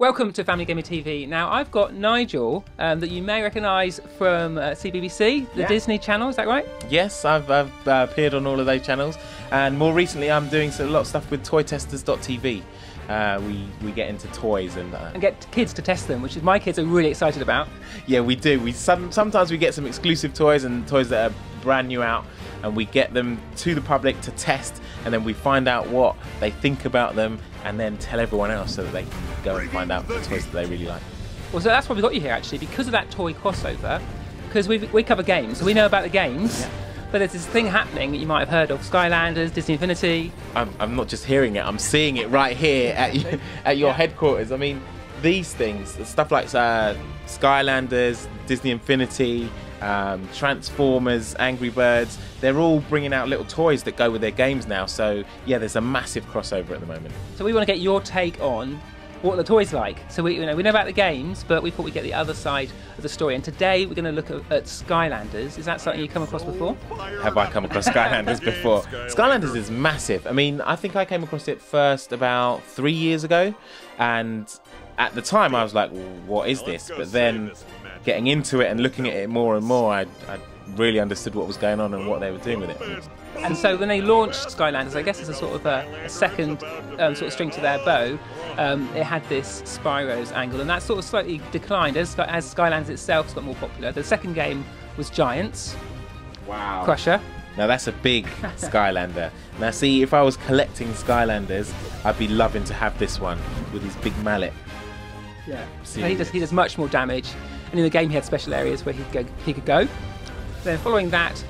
Welcome to Family Gamer TV. Now, I've got Nigel, that you may recognise from CBBC, the Disney channel, is that right? Yes, I've appeared on all of those channels, and more recently I'm doing a lot of stuff with toytesters.tv. We get into toys and get kids to test them, which is my kids are really excited about. Yeah, we do. Sometimes we get some exclusive toys and toys that are brand new out, and we get them to the public to test, and then we find out what they think about them, and then tell everyone else so that they can go and find out the toys that they really like. Well, so that's why we got you here actually, because of that toy crossover. Because we cover games, so we know about the games. Yeah. But there's this thing happening that you might have heard of, Skylanders, Disney Infinity. I'm not just hearing it, I'm seeing it right here at your headquarters. I mean, these things, stuff like Skylanders, Disney Infinity, Transformers, Angry Birds, they're all bringing out little toys that go with their games now. So yeah, there's a massive crossover at the moment. So we want to get your take on what the toys like. So we know about the games, but we thought we'd get the other side of the story. And today we're going to look at Skylanders. Is that something you've come across before? Have I come across Skylanders before? Skylanders is massive. I mean, I think I came across it first about 3 years ago, and at the time I was like, what is this? But then getting into it and looking at it more and more, I really understood what was going on and what they were doing with it. And so when they launched Skylanders, I guess as a sort of a second sort of string to their bow, it had this Spyro's angle, and that sort of slightly declined as Skylanders itself got more popular. The second game was Giants. Wow. Crusher. Now that's a big Skylander. Now see, if I was collecting Skylanders, I'd be loving to have this one with his big mallet. Yeah. So he does much more damage, and in the game he had special areas where he could go. Then following that,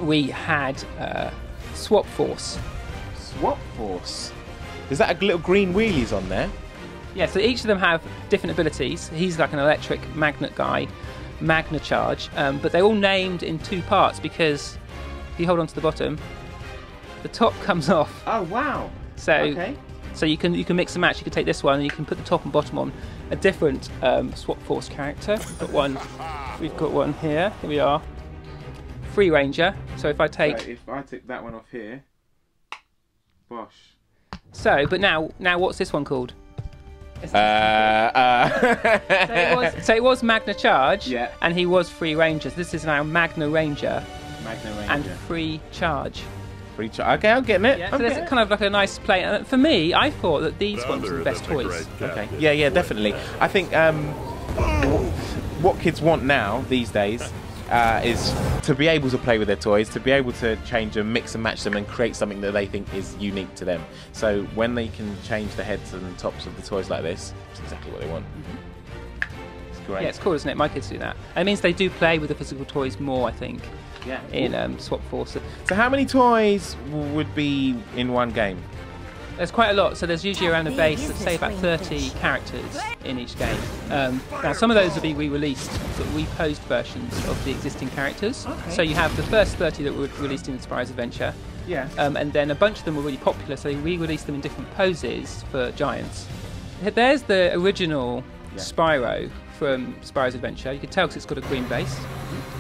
we had Swap Force. Swap Force? Is that a little green wheelies on there? Yeah, so each of them have different abilities. He's like an electric magnet guy, Magna Charge, but they're all named in two parts because if you hold on to the bottom, the top comes off. Oh wow! So okay. So you can mix and match. You can take this one and you can put the top and bottom on a different Swap Force character. We've got one here. Here we are. Free Ranger. So if I take that one off here, bosh. So, but now what's this one called? So it was Magna Charge, yeah, and he was Free Ranger. This is now Magna Ranger. Magna Ranger. And Free Charge. Free Charge. Okay, I'm getting it. Yeah, so there's kind of like a nice play. And for me, I thought that these ones were the best toys. Okay. Yeah, definitely. I think what kids want now these days is to be able to play with their toys, to be able to change them, mix and match them, and create something that they think is unique to them. So when they can change the heads and tops of the toys like this, it's exactly what they want. It's great. Yeah, it's cool, isn't it? My kids do that. It means they do play with the physical toys more, I think. Yeah. In Swap Force. So how many toys would be in one game? There's quite a lot, so there's usually around a base of say about 30 characters in each game. Now some of those will be re-released, sort of reposed versions of the existing characters. Okay. So you have the first 30 that were released in Spyro's Adventure, yeah, and then a bunch of them were really popular, so they re-released them in different poses for Giants. There's the original Spyro from Spyro's Adventure. You can tell because it's got a green base.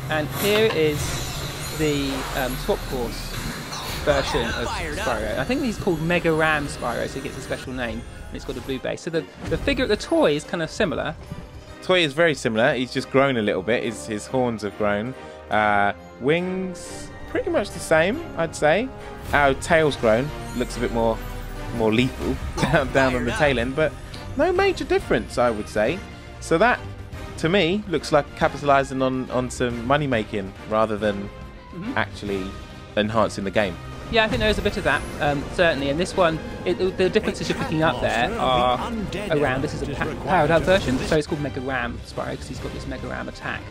And here is the Swap Force version of Spyro. I think he's called Mega Ram Spyro, so he gets a special name, and it's got a blue base. So the figure, the toy is kind of similar. Toy is very similar. He's just grown a little bit. His horns have grown. Wings, pretty much the same, I'd say. Our tail's grown. Looks a bit more lethal down on the tail end, but no major difference, I would say. So that, to me, looks like capitalising on some money making rather than actually enhancing the game. Yeah, I think there is a bit of that, certainly. And this one, the differences you're picking up there are around. This is a powered up version, so it's called Mega Ram Spyro because he's got this Mega Ram attack.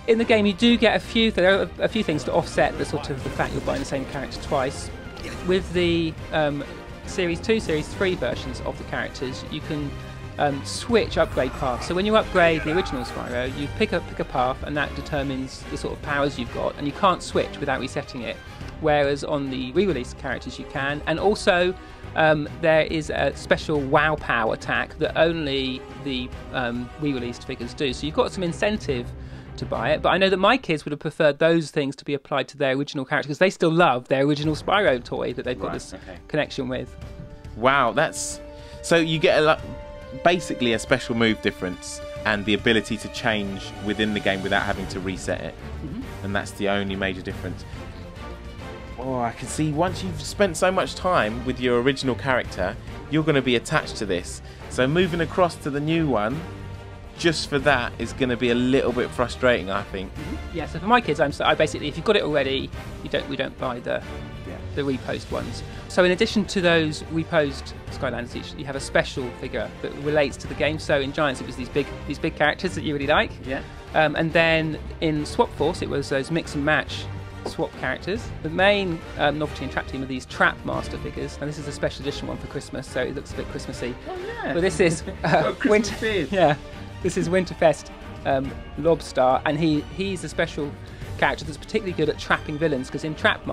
In the game, you do get there are a few things to offset the sort of the fact you're buying the same character twice. With the Series 2, Series 3 versions of the characters, you can switch upgrade paths. So when you upgrade the original Spyro, you pick a path, and that determines the sort of powers you've got, and you can't switch without resetting it. Whereas on the re-released characters you can, and also there is a special Wow Pow attack that only the re-released figures do. So you've got some incentive to buy it, but I know that my kids would have preferred those things to be applied to their original character because they still love their original Spyro toy that they've got this connection with. Wow, that's so you get a lot. basically a special move difference and the ability to change within the game without having to reset it. And that's the only major difference. Oh, I can see once you've spent so much time with your original character, you're going to be attached to this. So moving across to the new one, just for that, is going to be a little bit frustrating, I think. Yeah. So for my kids, I basically, if you've got it already, we don't buy the reposed ones. So in addition to those reposed Skylanders, you have a special figure that relates to the game. So in Giants, it was these big characters that you really like. Yeah. And then in Swap Force, it was those mix and match swap characters. The main novelty in Trap Team are these Trap Master figures, and this is a special edition one for Christmas, so it looks a bit Christmassy. Oh yeah. But this is Winter. Yeah, this is Winterfest Lobstar, and he's a special character that's particularly good at trapping villains, because in Trap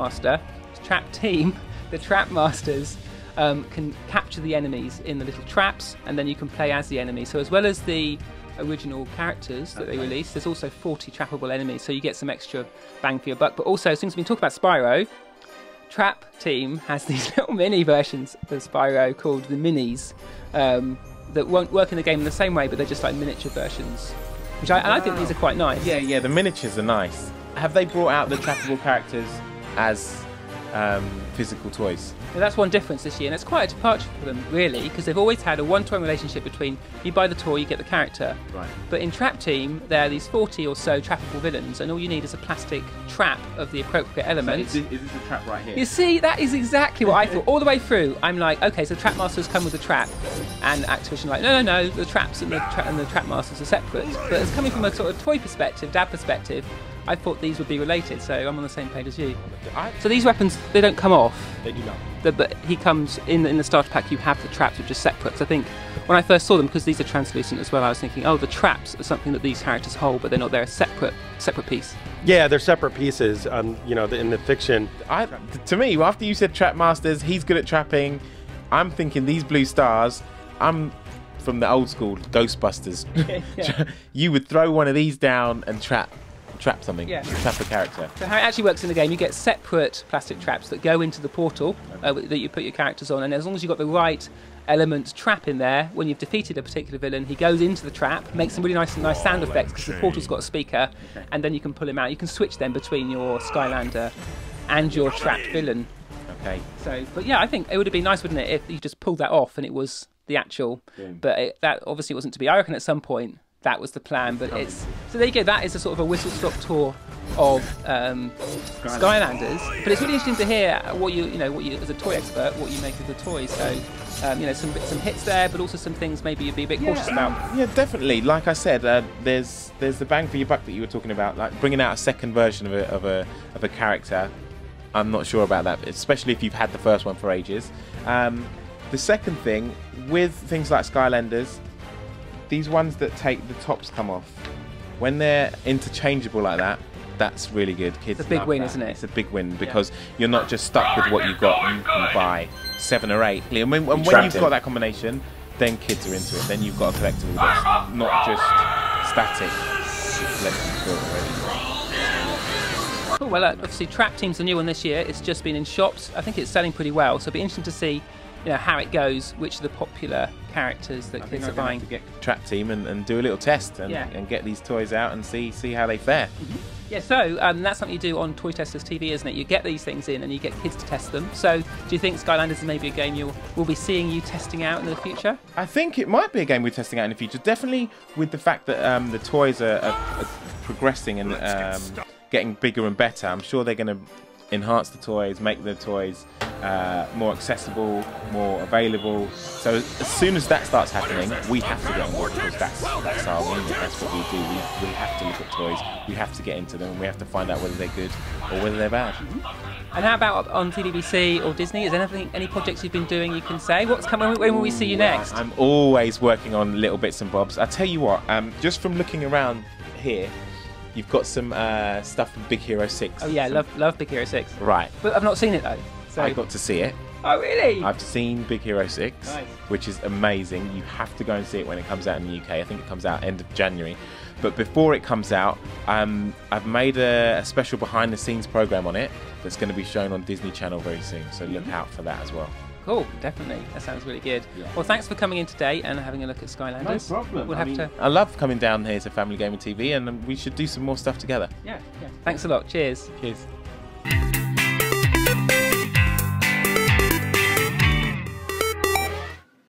Team, the Trap Masters can capture the enemies in the little traps, and then you can play as the enemy. So as well as the original characters that they released, there's also 40 trappable enemies, so you get some extra bang for your buck. But also, since we've been talking about Spyro, Trap Team has these little mini versions of Spyro called the Minis that won't work in the game in the same way, but they're just like miniature versions, which I think these are quite nice. Yeah, the miniatures are nice. Have they brought out the trappable characters as physical toys? Well, that's one difference this year, and it's quite a departure for them, really, because they've always had a one-to-one relationship between you buy the toy, you get the character. Right. But in Trap Team, there are these 40 or so trappable villains, and all you need is a plastic trap of the appropriate element. So is this a trap right here? You see, that is exactly what I thought. All the way through, I'm like, okay, so Trap Masters come with a trap, and Activision are like, no, the traps and the Trap Masters are separate. But it's coming from a sort of toy perspective, dad perspective, I thought these would be related, so I'm on the same page as you. So these weapons, they don't come off. They do not. But he comes in the starter pack. You have the traps, which are separate. So I think when I first saw them, because these are translucent as well, I was thinking, oh, the traps are something that these characters hold, but they're not. They're a separate piece. Yeah, they're separate pieces. You know, in the fiction. To me, after you said Trap Masters, he's good at trapping. I'm thinking these blue stars. I'm from the old school Ghostbusters. Yeah. You would throw one of these down and trap something. Yeah. Trap a character. So how it actually works in the game, you get separate plastic traps that go into the portal that you put your characters on, and as long as you've got the right element trap in there, when you've defeated a particular villain, he goes into the trap, makes some really nice sound effects because the portal's got a speaker, and then you can pull him out. You can switch then between your Skylander and your trapped villain. Okay. So, but yeah, I think it would have been nice, wouldn't it, if you just pulled that off and it was the actual. But that obviously wasn't to be. I reckon at some point that was the plan, but it's so there you go. That is a sort of a whistle-stop tour of Skylanders. But it's really interesting to hear what you as a toy expert, what you make of the toys. So some hits there, but also some things maybe you'd be a bit cautious about. Yeah, definitely. Like I said, there's the bang for your buck that you were talking about, like bringing out a second version of a character. I'm not sure about that, especially if you've had the first one for ages. The second thing with things like Skylanders, these ones that take the tops come off, when they're interchangeable like that, that's really good. Kids, it's a big win, that. Isn't it? It's a big win because you're not just stuck with what you've got. You can buy 7 or 8. And when you've got that combination, then kids are into it. Then you've got a collectible that's not just static. Cool. Well, obviously, Trap Team's the new one this year. It's just been in shops. I think it's selling pretty well. So it'll be interesting to see, how it goes. Which are the popular characters that kids are buying? To get Trap Team and do a little test and get these toys out and see how they fare. Yeah, so that's something you do on Toy Testers TV, isn't it? You get these things in and you get kids to test them. So do you think Skylanders is maybe a game we'll be seeing you testing out in the future? I think it might be a game we're testing out in the future. Definitely with the fact that the toys are progressing and getting bigger and better. I'm sure they're going to enhance the toys, make the toys more accessible, more available. So as soon as that starts happening, we have to get on board because that's our remit. That's what we do. We have to look at toys. We have to get into them, and we have to find out whether they're good or whether they're bad. And how about on CBBC or Disney? Is there any projects you've been doing you can say? What's coming? When will we see you next? I'm always working on little bits and bobs. I tell you what, just from looking around here, you've got some stuff from Big Hero 6. Oh yeah, love Big Hero 6. Right. But I've not seen it though. So. I got to see it. Oh really? I've seen Big Hero 6, nice. Which is amazing. You have to go and see it when it comes out in the UK. I think it comes out end of January. But before it comes out, I've made a special behind-the-scenes program on it that's going to be shown on Disney Channel very soon. So look out for that as well. Cool, definitely. That sounds really good. Yeah. Well, thanks for coming in today and having a look at Skylanders. No problem. We'll have to. I love coming down here to Family Gaming TV, and we should do some more stuff together. Yeah. Thanks a lot. Cheers. Cheers.